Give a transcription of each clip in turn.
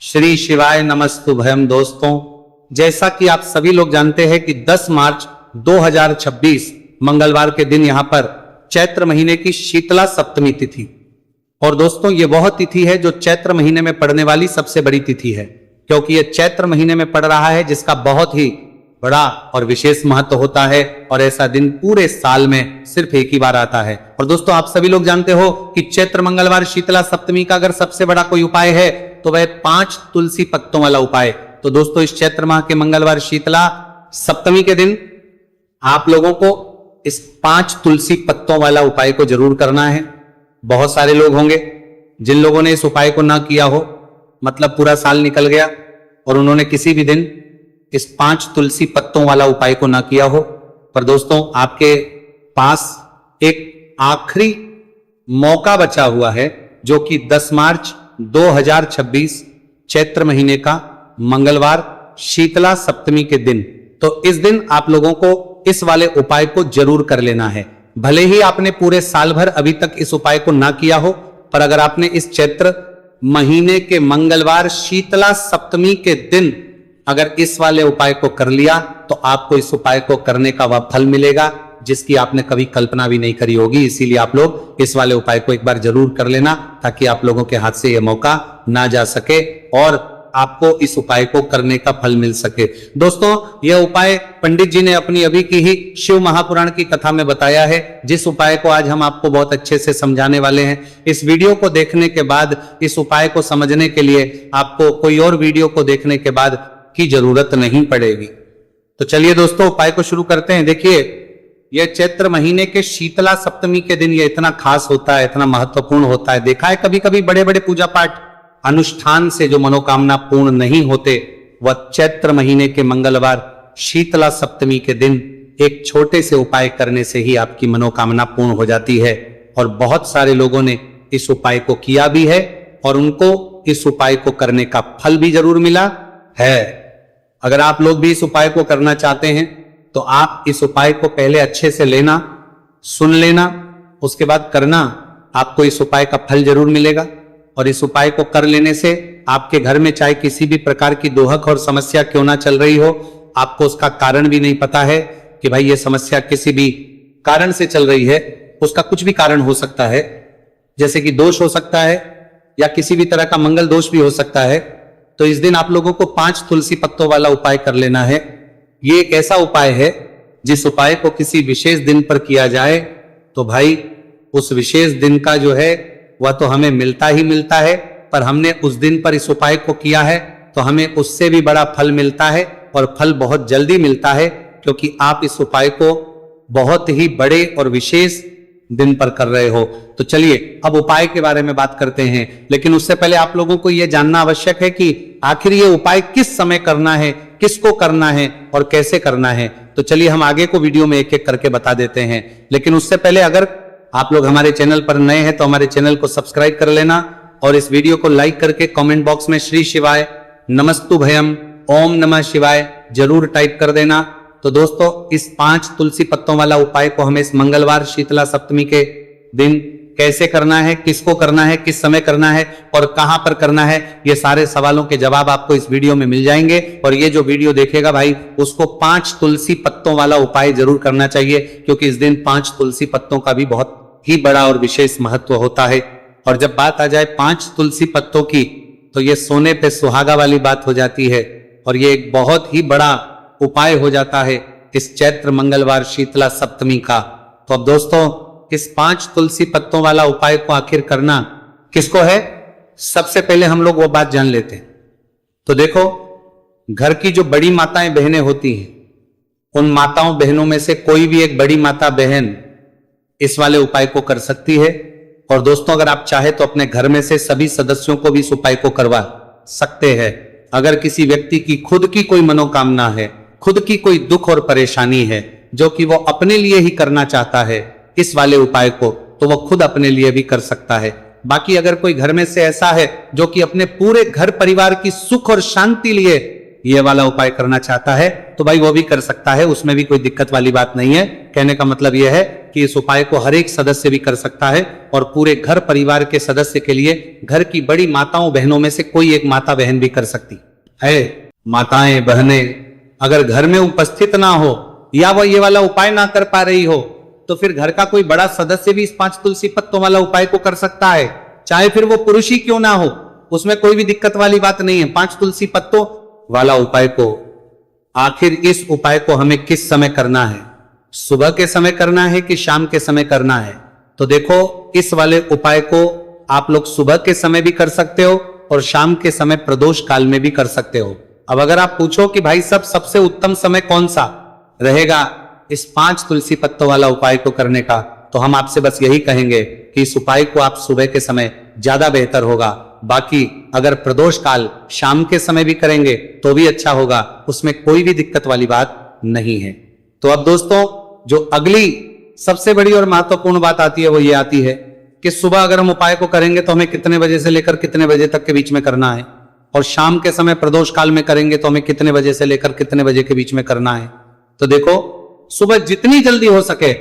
श्री शिवाय नमस्तुभयम। दोस्तों, जैसा कि आप सभी लोग जानते हैं कि 10 मार्च 2026 मंगलवार के दिन यहां पर चैत्र महीने की शीतला सप्तमी तिथि, और दोस्तों ये वह तिथि है जो चैत्र महीने में पड़ने वाली सबसे बड़ी तिथि है, क्योंकि ये चैत्र महीने में पड़ रहा है जिसका बहुत ही बड़ा और विशेष महत्व होता है, और ऐसा दिन पूरे साल में सिर्फ एक ही बार आता है। और दोस्तों, आप सभी लोग जानते हो कि चैत्र मंगलवार शीतला सप्तमी का अगर सबसे बड़ा कोई उपाय है तो वह 5 तुलसी पत्तों वाला उपाय। तो दोस्तों, इस चैत्र माह के मंगलवार शीतला सप्तमी के दिन आप लोगों को इस 5 तुलसी पत्तों वाला उपाय को जरूर करना है। बहुत सारे लोग होंगे जिन लोगों ने इस उपाय को ना किया हो, मतलब पूरा साल निकल गया और उन्होंने किसी भी दिन इस 5 तुलसी पत्तों वाला उपाय को ना किया हो। पर दोस्तों, आपके पास एक आखिरी मौका बचा हुआ है, जो कि 10 मार्च 2026 चैत्र महीने का मंगलवार शीतला सप्तमी के दिन। तो इस दिन आप लोगों को इस वाले उपाय को जरूर कर लेना है। भले ही आपने पूरे साल भर अभी तक इस उपाय को ना किया हो, पर अगर आपने इस चैत्र महीने के मंगलवार शीतला सप्तमी के दिन अगर इस वाले उपाय को कर लिया तो आपको इस उपाय को करने का वह फल मिलेगा जिसकी आपने कभी कल्पना भी नहीं करी होगी। इसीलिए आप लोग इस वाले उपाय को एक बार जरूर कर लेना, ताकि आप लोगों के हाथ से यह मौका ना जा सके और आपको इस उपाय को करने का फल मिल सके। दोस्तों, यह उपाय पंडित जी ने अपनी अभी की ही शिव महापुराण की कथा में बताया है, जिस उपाय को आज हम आपको बहुत अच्छे से समझाने वाले हैं। इस वीडियो को देखने के बाद, इस उपाय को समझने के लिए आपको कोई और वीडियो को देखने के बाद की जरूरत नहीं पड़ेगी। तो चलिए दोस्तों, उपाय को शुरू करते हैं। देखिए, यह चैत्र महीने के शीतला सप्तमी के दिन ये इतना खास होता है, इतना महत्वपूर्ण होता है। देखा है कभी कभी बड़े बड़े पूजा पाठ अनुष्ठान से जो मनोकामना पूर्ण नहीं होते, वह चैत्र महीने के मंगलवार शीतला सप्तमी के दिन एक छोटे से उपाय करने से ही आपकी मनोकामना पूर्ण हो जाती है। और बहुत सारे लोगों ने इस उपाय को किया भी है और उनको इस उपाय को करने का फल भी जरूर मिला है। अगर आप लोग भी इस उपाय को करना चाहते हैं तो आप इस उपाय को पहले अच्छे से लेना, सुन लेना, उसके बाद करना। आपको इस उपाय का फल जरूर मिलेगा। और इस उपाय को कर लेने से आपके घर में चाहे किसी भी प्रकार की दोहक और समस्या क्यों ना चल रही हो, आपको उसका कारण भी नहीं पता है कि भाई ये समस्या किसी भी कारण से चल रही है। उसका कुछ भी कारण हो सकता है, जैसे कि दोष हो सकता है या किसी भी तरह का मंगल दोष भी हो सकता है। तो इस दिन आप लोगों को 5 तुलसी पत्तों वाला उपाय कर लेना है। ये एक ऐसा उपाय है जिस उपाय को किसी विशेष दिन पर किया जाए तो भाई उस विशेष दिन का जो है वह तो हमें मिलता ही मिलता है, पर हमने उस दिन पर इस उपाय को किया है तो हमें उससे भी बड़ा फल मिलता है, और फल बहुत जल्दी मिलता है, क्योंकि आप इस उपाय को बहुत ही बड़े और विशेष दिन पर कर रहे हो। तो चलिए अब उपाय के बारे में बात करते हैं, लेकिन उससे पहले आप लोगों को यह जानना आवश्यक है कि आखिर ये उपाय किस समय करना है, किसको करना है और कैसे करना है। तो चलिए हम आगे को वीडियो में एक एक करके बता देते हैं। लेकिन उससे पहले अगर आप लोग हमारे चैनल पर नए हैं तो हमारे चैनल को सब्सक्राइब कर लेना, और इस वीडियो को लाइक करके कमेंट बॉक्स में श्री शिवाय नमस्तुभयम ओम नमः शिवाय जरूर टाइप कर देना। तो दोस्तों, इस 5 तुलसी पत्तों वाला उपाय को हमें इस मंगलवार शीतला सप्तमी के दिन कैसे करना है, किसको करना है, किस समय करना है और कहां पर करना है, ये सारे सवालों के जवाब आपको इस वीडियो में मिल जाएंगे। और ये जो वीडियो देखेगा भाई, उसको 5 तुलसी पत्तों वाला उपाय जरूर करना चाहिए, क्योंकि इस दिन 5 तुलसी पत्तों का भी बहुत ही बड़ा और विशेष महत्व होता है। और जब बात आ जाए 5 तुलसी पत्तों की, तो ये सोने पे सुहागा वाली बात हो जाती है, और ये एक बहुत ही बड़ा उपाय हो जाता है इस चैत्र मंगलवार शीतला सप्तमी का। तो अब दोस्तों, इस 5 तुलसी पत्तों वाला उपाय को आखिर करना किसको है, सबसे पहले हम लोग वो बात जान लेते हैं। तो देखो, घर की जो बड़ी माताएं बहनें होती हैं, उन माताओं बहनों में से कोई भी एक बड़ी माता बहन इस वाले उपाय को कर सकती है। और दोस्तों, अगर आप चाहे तो अपने घर में से सभी सदस्यों को भी इस उपाय को करवा सकते हैं। अगर किसी व्यक्ति की खुद की कोई मनोकामना है, खुद की कोई दुख और परेशानी है जो कि वो अपने लिए ही करना चाहता है इस वाले उपाय को, तो वो खुद अपने लिए भी कर सकता है। बाकी अगर कोई घर में से ऐसा है जो कि अपने पूरे घर परिवार की सुख और शांति लिए ये वाला उपाय करना चाहता है तो भाई वो भी कर सकता है, उसमें भी कोई दिक्कत वाली बात नहीं है। कहने का मतलब यह है कि इस उपाय को हर एक सदस्य भी कर सकता है और पूरे घर परिवार के सदस्य के लिए घर की बड़ी माताओं बहनों में से कोई एक माता बहन भी कर सकती है। माताएं बहनें अगर घर में उपस्थित ना हो या वह ये वाला उपाय ना कर पा रही हो तो फिर घर का कोई बड़ा सदस्य भी इस 5 तुलसी पत्तों वाला उपाय को कर सकता है, चाहे फिर वो पुरुष ही क्यों ना हो, उसमें कोई भी दिक्कत वाली बात नहीं है। 5 तुलसी पत्तों वाला उपाय को, आखिर इस उपाय को हमें किस समय करना है, सुबह के समय करना है कि शाम के समय करना है? तो देखो, इस वाले उपाय को आप लोग सुबह के समय भी कर सकते हो और शाम के समय प्रदोष काल में भी कर सकते हो। अब अगर आप पूछो कि भाई सबसे उत्तम समय कौन सा रहेगा इस 5 तुलसी पत्तों वाला उपाय को करने का, तो हम आपसे बस यही कहेंगे कि इस उपाय को आप सुबह के समय ज्यादा बेहतर होगा। बाकी अगर प्रदोष काल शाम के समय भी करेंगे तो भी अच्छा होगा, उसमें कोई भी दिक्कत वाली बात नहीं है। तो अब दोस्तों, जो अगली सबसे बड़ी और महत्वपूर्ण बात आती है वो ये आती है कि सुबह अगर हम उपाय को करेंगे तो हमें कितने बजे से लेकर कितने बजे तक के बीच में करना है, और शाम के समय प्रदोष काल में करेंगे तो हमें कितने बजे से लेकर कितने बजे के बीच में करना है। तो देखो, सुबह जितनी जल्दी हो सके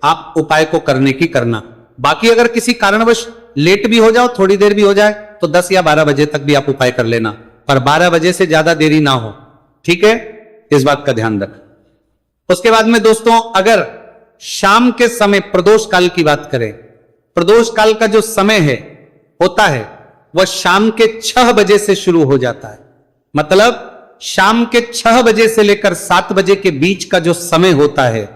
आप उपाय को करने की करना। बाकी अगर किसी कारणवश लेट भी हो जाओ, थोड़ी देर भी हो जाए, तो 10 या 12 बजे तक भी आप उपाय कर लेना, पर 12 बजे से ज्यादा देरी ना हो, ठीक है? इस बात का ध्यान रख। उसके बाद में दोस्तों, अगर शाम के समय प्रदोष काल की बात करें, प्रदोष काल का जो समय है होता है वह शाम के 6 बजे से शुरू हो जाता है। मतलब शाम के 6 बजे से लेकर 7 बजे के बीच का जो समय होता है,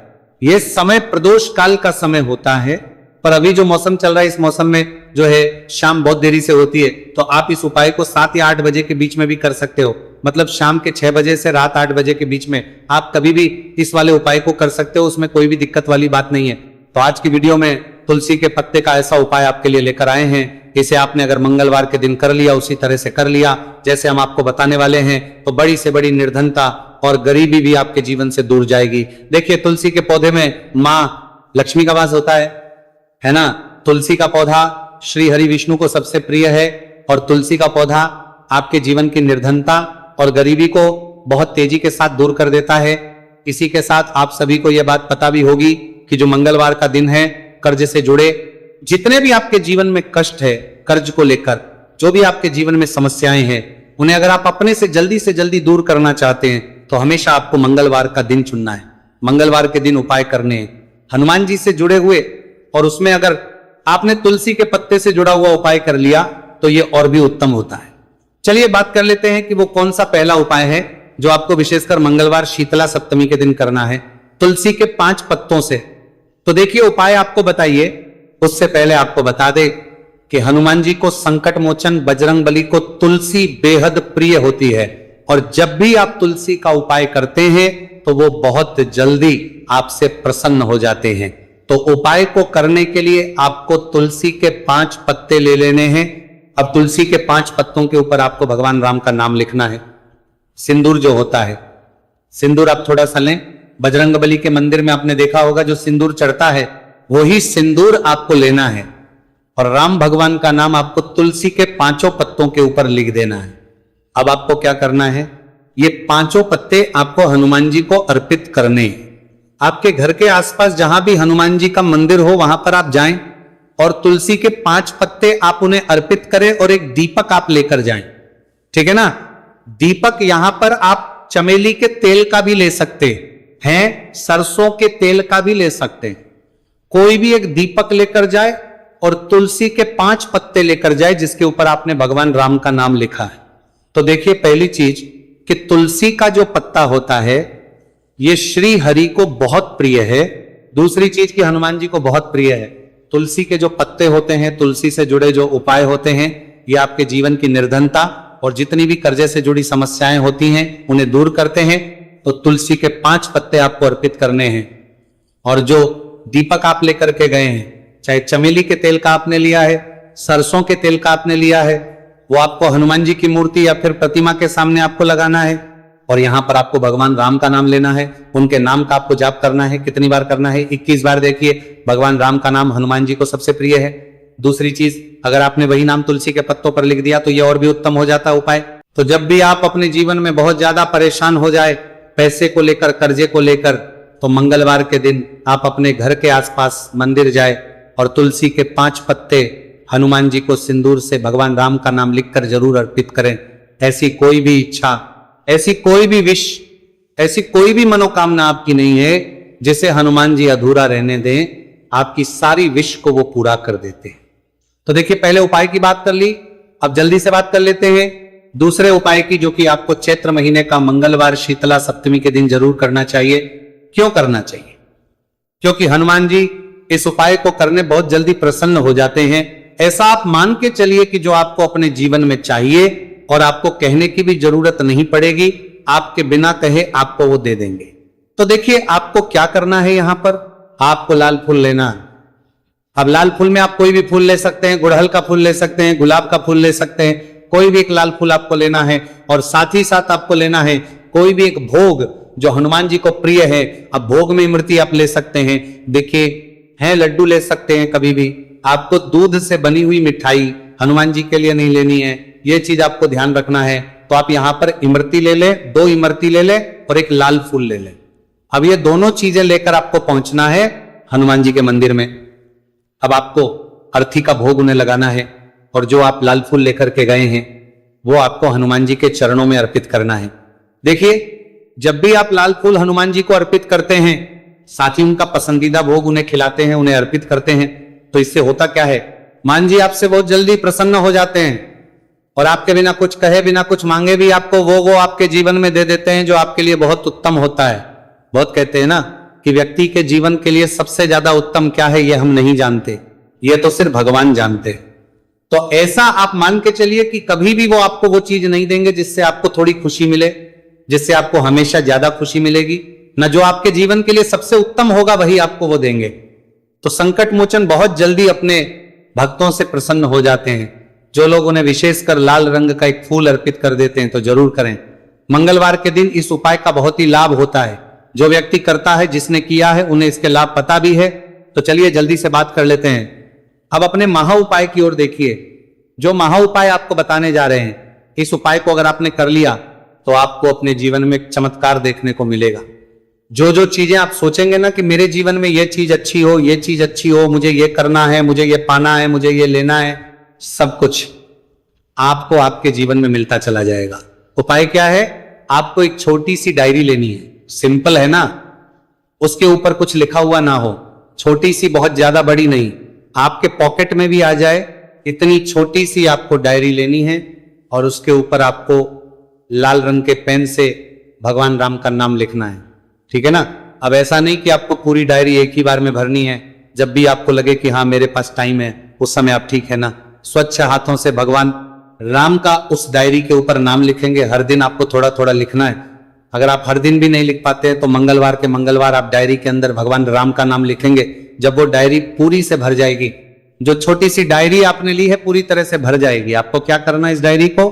यह समय प्रदोष काल का समय होता है। पर अभी जो मौसम चल रहा है, इस मौसम में जो है शाम बहुत देरी से होती है, तो आप इस उपाय को 7 या 8 बजे के बीच में भी कर सकते हो। मतलब शाम के 6 बजे से रात 8 बजे के बीच में आप कभी भी इस वाले उपाय को कर सकते हो, उसमें कोई भी दिक्कत वाली बात नहीं है। तो आज की वीडियो में तुलसी के पत्ते का ऐसा उपाय आपके लिए लेकर आए हैं। इसे आपने अगर मंगलवार के दिन कर लिया, उसी तरह से कर लिया जैसे हम आपको बताने वाले हैं, तो बड़ी से बड़ी निर्धनता और गरीबी भी आपके जीवन से दूर जाएगी। देखिए, तुलसी के पौधे में माँ लक्ष्मी का वास होता है ना? तुलसी का पौधा श्री हरि विष्णु को सबसे प्रिय है और तुलसी का पौधा आपके जीवन की निर्धनता और गरीबी को बहुत तेजी के साथ दूर कर देता है। इसी के साथ आप सभी को यह बात पता भी होगी कि जो मंगलवार का दिन है, कर्ज से जुड़े जितने भी आपके जीवन में कष्ट है, कर्ज को लेकर जो भी आपके जीवन में समस्याएं हैं, उन्हें अगर आप अपने से जल्दी दूर करना चाहते हैं तो हमेशा आपको मंगलवार का दिन चुनना है। मंगलवार के दिन उपाय करने हैं हनुमान जी से जुड़े हुए, और उसमें अगर आपने तुलसी के पत्ते से जुड़ा हुआ उपाय कर लिया तो यह और भी उत्तम होता है। चलिए बात कर लेते हैं कि वो कौन सा पहला उपाय है जो आपको विशेषकर मंगलवार शीतला सप्तमी के दिन करना है तुलसी के 5 पत्तों से। तो देखिए, उपाय आपको बताइए, उससे पहले आपको बता दे कि हनुमान जी को संकट मोचन बजरंग बली को तुलसी बेहद प्रिय होती है, और जब भी आप तुलसी का उपाय करते हैं तो वो बहुत जल्दी आपसे प्रसन्न हो जाते हैं। तो उपाय को करने के लिए आपको तुलसी के 5 पत्ते ले लेने हैं। अब तुलसी के 5 पत्तों के ऊपर आपको भगवान राम का नाम लिखना है। सिंदूर जो होता है, सिंदूर आप थोड़ा सा लें। बजरंग बली के मंदिर में आपने देखा होगा जो सिंदूर चढ़ता है, वही सिंदूर आपको लेना है, और राम भगवान का नाम आपको तुलसी के 5 पत्तों के ऊपर लिख देना है। अब आपको क्या करना है, ये 5 पत्ते आपको हनुमान जी को अर्पित करने हैं। आपके घर के आसपास जहां भी हनुमान जी का मंदिर हो वहां पर आप जाएं और तुलसी के 5 पत्ते आप उन्हें अर्पित करें, और एक दीपक आप लेकर जाएं, ठीक है ना? दीपक यहां पर आप चमेली के तेल का भी ले सकते हैं, सरसों के तेल का भी ले सकते हैं। कोई भी एक दीपक लेकर जाए और तुलसी के 5 पत्ते लेकर जाए जिसके ऊपर आपने भगवान राम का नाम लिखा है। तो देखिए, पहली चीज कि तुलसी का जो पत्ता होता है ये श्री हरि को बहुत प्रिय है। दूसरी चीज कि हनुमान जी को बहुत प्रिय है। तुलसी के जो पत्ते होते हैं, तुलसी से जुड़े जो उपाय होते हैं, ये आपके जीवन की निर्धनता और जितनी भी कर्जे से जुड़ी समस्याएं होती हैं उन्हें दूर करते हैं। तो तुलसी के 5 पत्ते आपको अर्पित करने हैं, और जो दीपक आप लेकर के गए हैं, चाहे चमेली के तेल का आपने लिया है, सरसों के तेल का आपने लिया है, वो आपको हनुमान जी की मूर्ति या फिर प्रतिमा के सामने आपको लगाना है, और यहां पर आपको भगवान राम का नाम लेना है। उनके नाम का आपको जाप करना है। कितनी बार करना है? 21 बार। देखिए, भगवान राम का नाम हनुमान जी को सबसे प्रिय है। दूसरी चीज, अगर आपने वही नाम तुलसी के पत्तों पर लिख दिया तो यह और भी उत्तम हो जाता उपाय। तो जब भी आप अपने जीवन में बहुत ज्यादा परेशान हो जाए पैसे को लेकर, कर्जे को लेकर, तो मंगलवार के दिन आप अपने घर के आसपास मंदिर जाए और तुलसी के 5 पत्ते हनुमान जी को सिंदूर से भगवान राम का नाम लिखकर जरूर अर्पित करें। ऐसी कोई भी इच्छा, ऐसी कोई भी विश, ऐसी कोई भी मनोकामना आपकी नहीं है जिसे हनुमान जी अधूरा रहने दें। आपकी सारी विश को वो पूरा कर देते हैं। तो देखिए, पहले उपाय की बात कर ली, अब जल्दी से बात कर लेते हैं दूसरे उपाय की, जो कि आपको चैत्र महीने का मंगलवार शीतला सप्तमी के दिन जरूर करना चाहिए। क्यों करना चाहिए? क्योंकि हनुमान जी इस उपाय को करने बहुत जल्दी प्रसन्न हो जाते हैं। ऐसा आप मान के चलिए कि जो आपको अपने जीवन में चाहिए और आपको कहने की भी जरूरत नहीं पड़ेगी, आपके बिना कहे आपको वो दे देंगे। तो देखिए, आपको क्या करना है, यहां पर आपको लाल फूल लेना है। अब लाल फूल में आप कोई भी फूल ले सकते हैं, गुड़हल का फूल ले सकते हैं, गुलाब का फूल ले सकते हैं, कोई भी एक लाल फूल आपको लेना है। और साथ ही साथ आपको लेना है कोई भी एक भोग जो हनुमान जी को प्रिय है। अब भोग में इमरती आप ले सकते हैं, देखिए है लड्डू ले सकते हैं। कभी भी आपको दूध से बनी हुई मिठाई हनुमान जी के लिए नहीं लेनी है, यह चीज आपको ध्यान रखना है। तो आप यहां पर इमरती ले ले, 2 इमरती ले ले और एक लाल फूल ले ले। अब ये दोनों चीजें लेकर आपको पहुंचना है हनुमान जी के मंदिर में। अब आपको अर्थी का भोग उन्हें लगाना है और जो आप लाल फूल लेकर के गए हैं वो आपको हनुमान जी के चरणों में अर्पित करना है। देखिए, जब भी आप लाल फूल हनुमान जी को अर्पित करते हैं, साथ ही उनका पसंदीदा भोग उन्हें खिलाते हैं, उन्हें अर्पित करते हैं, तो इससे होता क्या है, मान जी आपसे बहुत जल्दी प्रसन्न हो जाते हैं और आपके बिना कुछ कहे, बिना कुछ मांगे भी आपको वो आपके जीवन में दे देते हैं जो आपके लिए बहुत उत्तम होता है। बहुत कहते हैं ना कि व्यक्ति के जीवन के लिए सबसे ज्यादा उत्तम क्या है, ये हम नहीं जानते, ये तो सिर्फ भगवान जानते। तो ऐसा आप मान के चलिए कि कभी भी वो आपको वो चीज नहीं देंगे जिससे आपको थोड़ी खुशी मिले, जिससे आपको हमेशा ज्यादा खुशी मिलेगी। न जो आपके जीवन के लिए सबसे उत्तम होगा वही आपको वो देंगे। तो संकट मोचन बहुत जल्दी अपने भक्तों से प्रसन्न हो जाते हैं। जो लोग उन्हें विशेषकर लाल रंग का एक फूल अर्पित कर देते हैं तो जरूर करें। मंगलवार के दिन इस उपाय का बहुत ही लाभ होता है। जो व्यक्ति करता है, जिसने किया है, उन्हें इसके लाभ पता भी है। तो चलिए जल्दी से बात कर लेते हैं। अब अपने महा उपाय की ओर देखिए। जो महा उपाय आपको बताने जा रहे हैं, इस उपाय को अगर आपने कर लिया तो आपको अपने जीवन में एक चमत्कार देखने को मिलेगा। जो जो चीजें आप सोचेंगे ना कि मेरे जीवन में ये चीज अच्छी हो, ये चीज अच्छी हो, मुझे ये करना है, मुझे ये पाना है, मुझे ये लेना है, सब कुछ आपको आपके जीवन में मिलता चला जाएगा। उपाय क्या है? आपको एक छोटी सी डायरी लेनी है। सिंपल है ना, उसके ऊपर कुछ लिखा हुआ ना हो, छोटी सी, बहुत ज्यादा बड़ी नहीं, आपके पॉकेट में भी आ जाए, इतनी छोटी सी आपको डायरी लेनी है और उसके ऊपर आपको लाल रंग के पेन से भगवान राम का नाम लिखना है। ठीक है ना? अब ऐसा नहीं कि आपको पूरी डायरी एक ही बार में भरनी है। जब भी आपको लगे कि हाँ मेरे पास टाइम है, उस समय आप, ठीक है ना, स्वच्छ हाथों से भगवान राम का उस डायरी के ऊपर नाम लिखेंगे। हर दिन आपको थोड़ा थोड़ा लिखना है। अगर आप हर दिन भी नहीं लिख पाते हैं तो मंगलवार के मंगलवार आप डायरी के अंदर भगवान राम का नाम लिखेंगे। जब वो डायरी पूरी से भर जाएगी, जो छोटी सी डायरी आपने ली है पूरी तरह से भर जाएगी, आपको क्या करना है, इस डायरी को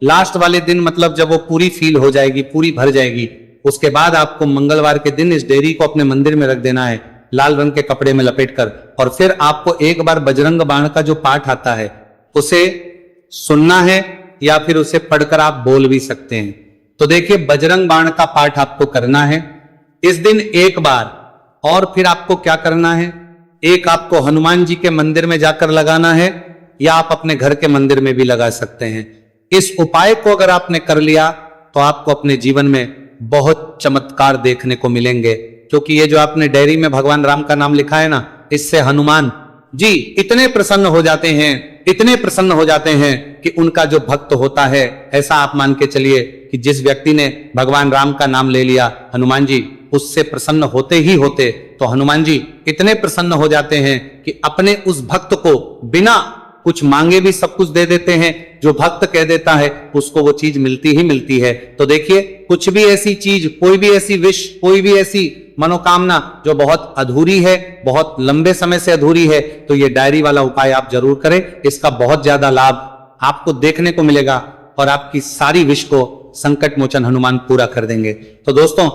लास्ट वाले दिन, मतलब जब वो पूरी फील हो जाएगी, पूरी भर जाएगी, उसके बाद आपको मंगलवार के दिन इस डायरी को अपने मंदिर में रख देना है, लाल रंग के कपड़े में लपेटकर। और फिर आपको एक बार बजरंग बाण का जो पाठ आता है उसे सुनना है या फिर उसे पढ़कर आप बोल भी सकते हैं। तो देखिए, बजरंग बाण का पाठ आपको करना है इस दिन एक बार। और फिर आपको क्या करना है, एक आपको हनुमान जी के मंदिर में जाकर लगाना है या आप अपने घर के मंदिर में भी लगा सकते हैं। इस उपाय को अगर आपने कर लिया तो आपको अपने जीवन में बहुत चमत्कार देखने को मिलेंगे। क्योंकि ये जो आपने डायरी में भगवान राम का नाम लिखा है ना, इससे हनुमान जी इतने प्रसन्न हो जाते हैं, इतने प्रसन्न हो जाते हैं कि उनका जो भक्त होता है, ऐसा आप मान के चलिए कि जिस व्यक्ति ने भगवान राम का नाम ले लिया, हनुमान जी उससे प्रसन्न होते ही होते, तो हनुमान जी इतने प्रसन्न हो जाते हैं कि अपने उस भक्त को बिना कुछ मांगे भी सब कुछ दे देते हैं। जो भक्त कह देता है उसको वो चीज मिलती ही मिलती है। तो देखिए, कुछ भी ऐसी चीज, कोई भी ऐसी विश, कोई भी ऐसी मनोकामना जो बहुत अधूरी है, बहुत लंबे समय से अधूरी है, तो ये डायरी वाला उपाय आप जरूर करें। इसका बहुत ज्यादा लाभ आपको देखने को मिलेगा और आपकी सारी विश को संकट मोचन हनुमान पूरा कर देंगे। तो दोस्तों,